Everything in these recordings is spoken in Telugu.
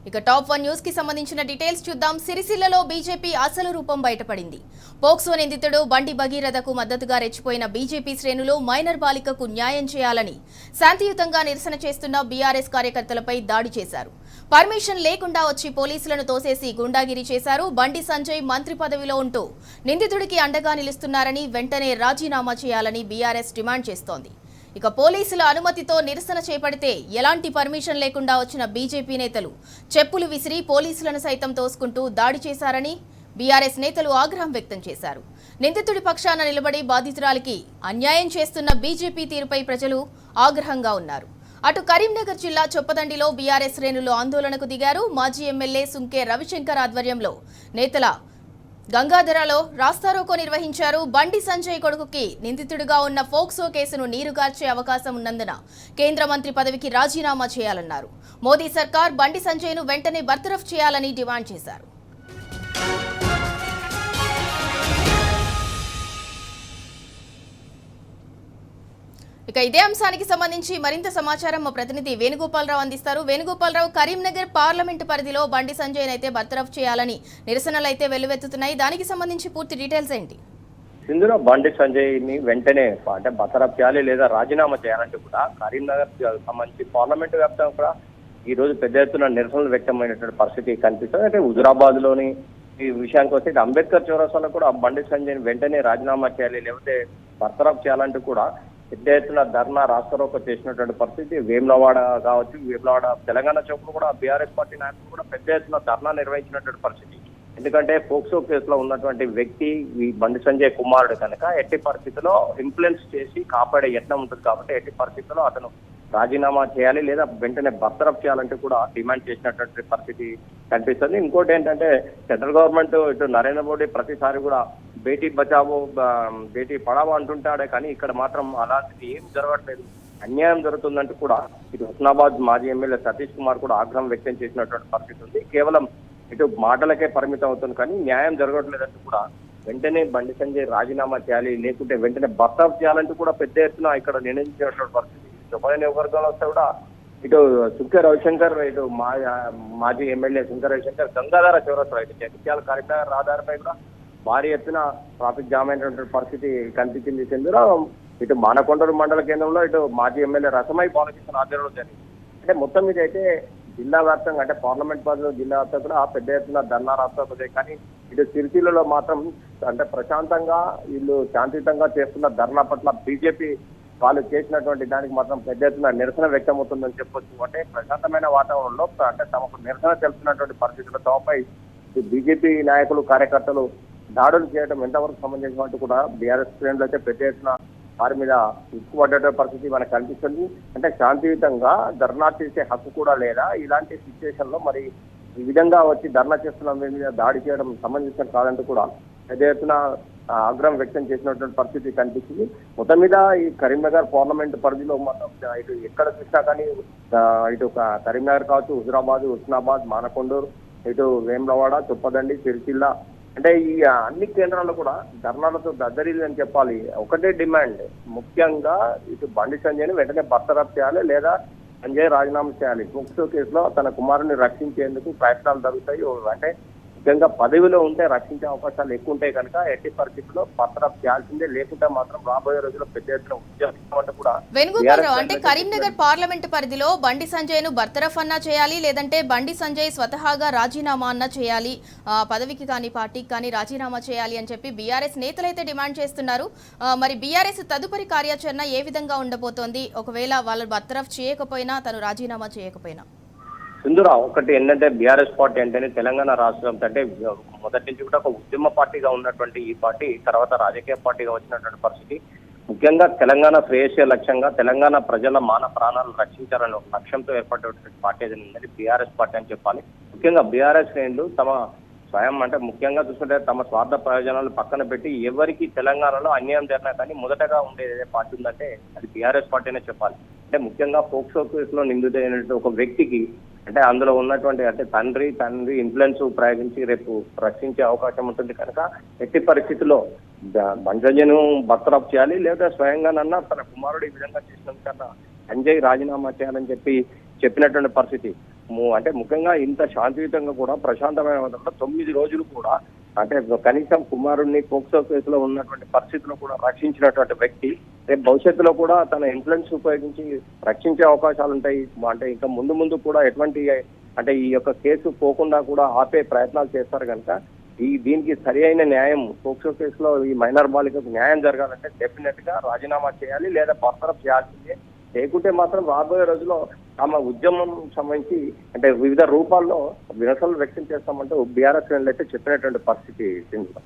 ఇక టాప్ 1 న్యూస్ కి సంబంధించిన డీటెయిల్స్ చూద్దాం. సిరిసిల్లలో బీజేపీ అసలు రూపం బయటపడింది. పోక్సో నిందితుడు బండి భగీరథకు మద్దతుగా రెచ్చిపోయిన బీజేపీ శ్రేణులు మైనర్ బాలికకు న్యాయం చేయాలని శాంతియుతంగా నిరసన చేస్తున్న బీఆర్ఎస్ కార్యకర్తలపై దాడి చేశారు. పర్మిషన్ లేకుండా వచ్చి పోలీసులను తోసేసి గుండాగిరి చేశారు. బండి సంజయ్ మంత్రి పదవిలో ఉంటూ నిందితుడికి అండగా నిలుస్తున్నారని వెంటనే రాజీనామా చేయాలని బీఆర్ఎస్ డిమాండ్ చేస్తోంది. ఇక పోలీసుల అనుమతితో నిరసన చేపడితే ఎలాంటి పర్మిషన్ లేకుండా వచ్చిన బీజేపీ నేతలు చెప్పులు విసిరి పోలీసులను సైతం తోసుకుంటూ దాడి చేశారని బీఆర్ఎస్ నేతలు ఆగ్రహం వ్యక్తం చేశారు. నిందితుడి పక్షాన నిలబడి బాధితురాలికి అన్యాయం చేస్తున్న బీజేపీ తీరుపై ప్రజలు ఆగ్రహంగా ఉన్నారు. అటు కరీంనగర్ జిల్లా చొప్పదండిలో బీఆర్ఎస్ శ్రేణులు ఆందోళనకు దిగారు. మాజీ ఎమ్మెల్యే సుంకే రవిశంకర్ ఆధ్వర్యంలో నేతల గంగాధరలో రాస్తారోకో నిర్వహించారు. బండి సంజయ్ కొడుకుకి నిందితుడిగా ఉన్న ఫోక్సో కేసును నీరుగార్చే అవకాశం ఉన్నందున కేంద్ర మంత్రి పదవికి రాజీనామా చేయాలన్నారు. మోదీ సర్కార్ బండి సంజయ్ను వెంటనే బర్తరఫ్ చేయాలని డిమాండ్ చేశారు. ఇక ఇదే అంశానికి సంబంధించి మరింత సమాచారం మా ప్రతినిధి వేణుగోపాలరావు అందిస్తారు. వేణుగోపాలరావు, కరీంనగర్ పార్లమెంటు పరిధిలో బండి సంజయ్ అయితే బర్తరఫ్ చేయాలని నిరసనలు అయితే వెల్లువెత్తుతున్నాయి. దానికి సంబంధించి పూర్తి డీటెయిల్స్ ఏంటి? ఇందులో బండి సంజయ్ ని వెంటనే అంటే బర్తరఫ్ చేయాలి లేదా రాజీనామా చేయాలంటే కూడా కరీంనగర్ సంబంధించి పార్లమెంటు వ్యాప్తంగా కూడా ఈ రోజు పెద్ద ఎత్తున నిరసనలు వ్యక్తమైనటువంటి పరిస్థితి కనిపిస్తుంది. అంటే హుజురాబాద్ లోని ఈ విషయానికి వస్తే అంబేద్కర్ చౌరస్తాలో కూడా బండి సంజయ్ వెంటనే రాజీనామా చేయాలి లేకపోతే బర్తరఫ్ చేయాలంటూ కూడా పెద్ద ఎత్తున ధర్నా రాస్తారోకో చేసినటువంటి పరిస్థితి. వేములవాడ కావచ్చు, వేములవాడ తెలంగాణ చౌక్ కూడా బీఆర్ఎస్ పార్టీ నాయకులు కూడా పెద్ద ఎత్తున ధర్నా నిర్వహించినటువంటి పరిస్థితి. ఎందుకంటే పోక్సో కేసులో ఉన్నటువంటి వ్యక్తి ఈ బండి సంజయ్ కుమారుడు కనుక ఎట్టి పరిస్థితుల్లో ఇన్ఫ్లుయెన్స్ చేసి కాపాడే యత్నం ఉంటుంది కాబట్టి ఎట్టి పరిస్థితుల్లో అతను రాజీనామా చేయాలి లేదా వెంటనే బర్తరఫ్ చేయాలంటే కూడా డిమాండ్ చేసినటువంటి పరిస్థితి కనిపిస్తుంది. ఇంకోటి ఏంటంటే సెంట్రల్ గవర్నమెంట్ ఇటు నరేంద్ర మోడీ ప్రతిసారి కూడా బేటీ బచావో బేటీ పడావో అంటుంటాడే కానీ ఇక్కడ మాత్రం అలాంటిది ఏం జరగట్లేదు, అన్యాయం జరుగుతుందంటూ కూడా ఇటు హుస్నాబాద్ మాజీ ఎమ్మెల్యే సతీష్ కుమార్ కూడా ఆగ్రహం వ్యక్తం చేసినటువంటి పరిస్థితి ఉంది. కేవలం ఇటు మాటలకే పరిమితం అవుతుంది కానీ న్యాయం జరగట్లేదంటూ కూడా వెంటనే బండి సంజయ్ రాజీనామా చేయాలి లేకుంటే వెంటనే బర్తరఫ్ చేయాలంటూ కూడా పెద్ద ఎత్తున ఇక్కడ నిర్ణయించినటువంటి పరిస్థితి. చొప్పదండి నియోజకవర్గంలో వస్తే కూడా ఇటు సుంకే రవిశంకర్, ఇటు మాజీ ఎమ్మెల్యే సుంకే రవిశంకర్ గంగాధర చౌరస్తా ఇటు జగిత్యాల కరీంనగర్ రహదారిపై కూడా భారీ ఎత్తున ట్రాఫిక్ జామ్ అయినటువంటి పరిస్థితి కనిపించింది. ఇందులో ఇటు మానకొండూరు మండల కేంద్రంలో ఇటు మాజీ ఎమ్మెల్యే రసమై బాలకృష్ణ ఆధ్వర్యంలో జరిగింది. అంటే మొత్తం మీద అయితే జిల్లా వ్యాప్తంగా అంటే పార్లమెంట్ పరిధిలో జిల్లా వ్యాప్తంగా కూడా పెద్ద ఎత్తున ధర్నా రాస్తారోకో కానీ ఇటు సిరిసిల్లలో మాత్రం అంటే ప్రశాంతంగా వీళ్ళు శాంతియుతంగా చేస్తున్న ధర్నా పట్ల బీజేపీ వాళ్ళు చేసినటువంటి దానికి మాత్రం పెద్ద ఎత్తున నిరసన వ్యక్తమవుతుందని చెప్పొచ్చు. అంటే ప్రశాంతమైన వాతావరణంలో అంటే తమకు నిరసన తెలుపుతున్నటువంటి పరిస్థితుల తమపై బీజేపీ నాయకులు కార్యకర్తలు దాడులు చేయడం ఎంతవరకు సంబంధించినట్టు కూడా బీఆర్ఎస్ శ్రేణులు అయితే పెద్ద ఎత్తున వారి మీద ఉక్కుపడ్డ పరిస్థితి మనకు కనిపిస్తుంది. అంటే శాంతియుతంగా ధర్నా చేసే హక్కు కూడా లేదా, ఇలాంటి సిచ్యువేషన్ లో మరి ఈ విధంగా వచ్చి ధర్నా చేస్తున్న మీద దాడి చేయడం సంబంధించిన కాదంటూ కూడా పెద్ద ఎత్తున ఆగ్రహం వ్యక్తం చేసినటువంటి పరిస్థితి కనిపిస్తుంది. మొత్తం మీద ఈ కరీంనగర్ పార్లమెంట్ పరిధిలో మొత్తం ఇటు ఎక్కడ చూసినా కానీ ఇటు కరీంనగర్ కావచ్చు, హుజురాబాద్, హుస్నాబాద్, మానకొండూరు, ఇటు వేములవాడ, చొప్పదండి, సిరిసిల్ల అంటే ఈ అన్ని కేంద్రాల్లో కూడా ధర్నాలతో దద్దరిల్లి అని చెప్పాలి. ఒకటే డిమాండ్ ముఖ్యంగా ఇటు బండి సంజయ్ని వెంటనే బర్తరఫ్ చేయాలి లేదా సంజయ్ రాజీనామా చేయాలి. పోక్సో కేసులో తన కుమారుని రక్షించేందుకు ప్రయత్నాలు జరుగుతాయి. అంటే ముఖ్యంగా పదవిలో ఉంటే రక్షించే అవకాశాలు ఎక్కువ ఉంటాయి కనుక ఎట్టి పరిస్థితుల్లో బర్తరఫ్ చేయాల్సిందే, లేకుంటే మాత్రం రాబోయే రోజుల్లో పెద్ద ఎత్తున ఉద్యమం కూడా. వేణుగోపాలరావు, అంటే కరీంనగర్ పార్లమెంటు పరిధిలో బండి సంజయ్ ను బర్తరఫ్ అన్నా చేయాలి లేదంటే బండి సంజయ్ స్వతహాగా రాజీనామా అన్నా చేయాలి, పదవికి కానీ పార్టీకి కానీ రాజీనామా చేయాలి అని చెప్పి బీఆర్ఎస్ నేతలైతే డిమాండ్ చేస్తున్నారు. మరి బీఆర్ఎస్ తదుపరి కార్యాచరణ ఏ విధంగా ఉండబోతోంది ఒకవేళ వాళ్ళు బర్తరఫ్ చేయకపోయినా తను రాజీనామా చేయకపోయినా? సింధురా, ఒకటి ఏంటంటే బీఆర్ఎస్ పార్టీ అంటేనే తెలంగాణ రాష్ట్రం అంటే మొదటి నుంచి కూడా ఒక ఉద్యమ పార్టీగా ఉన్నటువంటి ఈ పార్టీ తర్వాత రాజకీయ పార్టీగా వచ్చినటువంటి పరిస్థితి. ముఖ్యంగా తెలంగాణ శ్రేయస్సే లక్ష్యంగా తెలంగాణ ప్రజల మాన ప్రాణాలను రక్షించాలని ఒక లక్ష్యంతో ఏర్పడినటువంటి పార్టీ ఏదైనా బీఆర్ఎస్ పార్టీ అని చెప్పాలి. ముఖ్యంగా బీఆర్ఎస్ శ్రేణులు తమ స్వయం అంటే ముఖ్యంగా చూసుకుంటే తమ స్వార్థ ప్రయోజనాలు పక్కన పెట్టి ఎవరికి తెలంగాణలో అన్యాయం జరిగినా కానీ మొదటగా ఉండేది పార్టీ ఉందంటే అది బీఆర్ఎస్ పార్టీ అనే చెప్పాలి. అంటే ముఖ్యంగా పోక్సో కేసులో నిందితుడైనటువంటి ఒక వ్యక్తికి అంటే అందులో ఉన్నటువంటి అంటే తండ్రి ఇన్ఫ్లుయెన్స్ ప్రయోగించి రేపు రక్షించే అవకాశం ఉంటుంది కనుక ఎట్టి పరిస్థితుల్లో బంజయ్యను బర్తరఫ్ చేయాలి లేదా స్వయంగానన్నా తన కుమారుడు ఈ విధంగా చేసినందుకన్నా సంజయ్ రాజీనామా చేయాలని చెప్పినటువంటి పరిస్థితి. అంటే ముఖ్యంగా ఇంత శాంతియుతంగా కూడా ప్రశాంతమైన వాతావరణంలో 9 రోజులు కూడా అంటే కనీసం కుమారుణ్ణి పోక్సో కేసులో ఉన్నటువంటి పరిస్థితుల్లో కూడా రక్షించినటువంటి వ్యక్తి రేపు భవిష్యత్తులో కూడా తన ఇన్ఫ్లుయెన్స్ ఉపయోగించి రక్షించే అవకాశాలు ఉంటాయి. అంటే ఇంకా ముందు ముందు కూడా ఎటువంటి అంటే ఈ యొక్క కేసు పోకుండా కూడా ఆపే ప్రయత్నాలు చేస్తారు కనుక దీనికి సరి అయిన న్యాయం పోక్సో కేసులో ఈ మైనర్ బాలికకు న్యాయం జరగాలంటే డెఫినెట్ గా రాజీనామా చేయాలి లేదా బర్తరఫ్ చేయాల్సిందే. లేకుంటే మాత్రం రాబోయే రోజుల్లో తమ ఉద్యమం సంబంధించి అంటే వివిధ రూపాల్లో నిరసనలు వ్యక్తం చేస్తామంటే బీఆర్ఎస్ శ్రేణులు అయితే చెప్పినటువంటి పరిస్థితి Sindhu.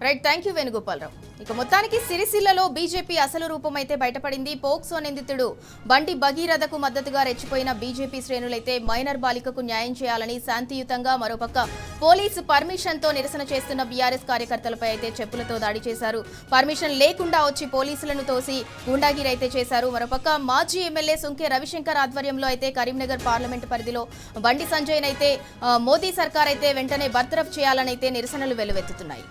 Right, thank you Venugopala Rao. ఇక మొత్తానికి సిరిసిల్లలో బీజేపీ అసలు రూపం అయితే బయటపడింది. పోక్సో నిందితుడు బండి భగీరథకు మద్దతుగా రెచ్చిపోయిన బీజేపీ శ్రేణులైతే మైనర్ బాలికకు న్యాయం చేయాలని శాంతియుతంగా, మరోపక్క పోలీసు పర్మిషన్ తో నిరసన చేస్తున్న బీఆర్ఎస్ కార్యకర్తలపై అయితే చెప్పులతో దాడి చేశారు. పర్మిషన్ లేకుండా వచ్చి పోలీసులను తోసి గూండాగిరి అయితే చేశారు. మరోపక్క మాజీ ఎమ్మెల్యే సుంకే రవిశంకర్ ఆధ్వర్యంలో అయితే కరీంనగర్ పార్లమెంటు పరిధిలో బండి సంజయ్ అయితే మోదీ సర్కార్ అయితే వెంటనే బర్తరఫ్ చేయాలని అయితే నిరసనలు వెల్లువెత్తుతున్నాయి.